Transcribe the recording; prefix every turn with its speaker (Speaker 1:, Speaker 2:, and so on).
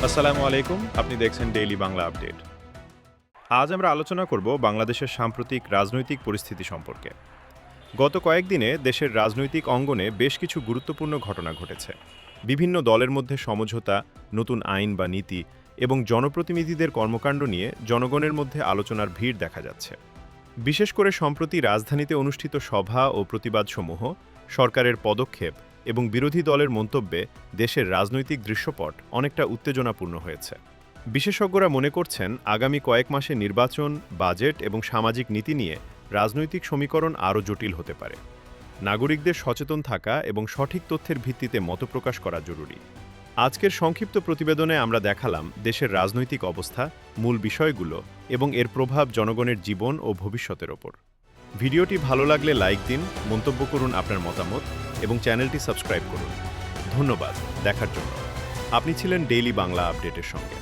Speaker 1: আসসালামু আলাইকুম। আপনি দেখছেন ডেইলি বাংলা আপডেট। আজ আমরা আলোচনা করব বাংলাদেশের সাম্প্রতিক রাজনৈতিক পরিস্থিতি সম্পর্কে। গত কয়েকদিনে দেশের রাজনৈতিক অঙ্গনে বেশ কিছু গুরুত্বপূর্ণ ঘটনা ঘটেছে। বিভিন্ন দলের মধ্যে সমঝোতা, নতুন আইন বা নীতি এবং জনপ্রতিনিধিদের কর্মকাণ্ড নিয়ে জনগণের মধ্যে আলোচনার ভিড় দেখা যাচ্ছে। বিশেষ করে সম্প্রতি রাজধানীতে অনুষ্ঠিত সভা ও প্রতিবাদসমূহ, সরকারের পদক্ষেপ এবং বিরোধী দলের মন্তব্যে দেশের রাজনৈতিক দৃশ্যপট অনেকটা উত্তেজনাপূর্ণ হয়েছে। বিশেষজ্ঞরা মনে করছেন, আগামী কয়েক মাসে নির্বাচন, বাজেট এবং সামাজিক নীতি নিয়ে রাজনৈতিক সমীকরণ আরও জটিল হতে পারে। নাগরিকদের সচেতন থাকা এবং সঠিক তথ্যের ভিত্তিতে মতপ্রকাশ করা জরুরি। আজকের সংক্ষিপ্ত প্রতিবেদনে আমরা দেখালাম দেশের রাজনৈতিক অবস্থা, মূল বিষয়গুলো এবং এর প্রভাব জনগণের জীবন ও ভবিষ্যতের ওপর। ভিডিওটি ভালো লাগলে লাইক দিন, মন্তব্য করুন আপনার মতামত এবং চ্যানেলটি সাবস্ক্রাইব করুন। ধন্যবাদ দেখার জন্য। আপনি ছিলেন ডেইলি বাংলা আপডেটের সঙ্গে।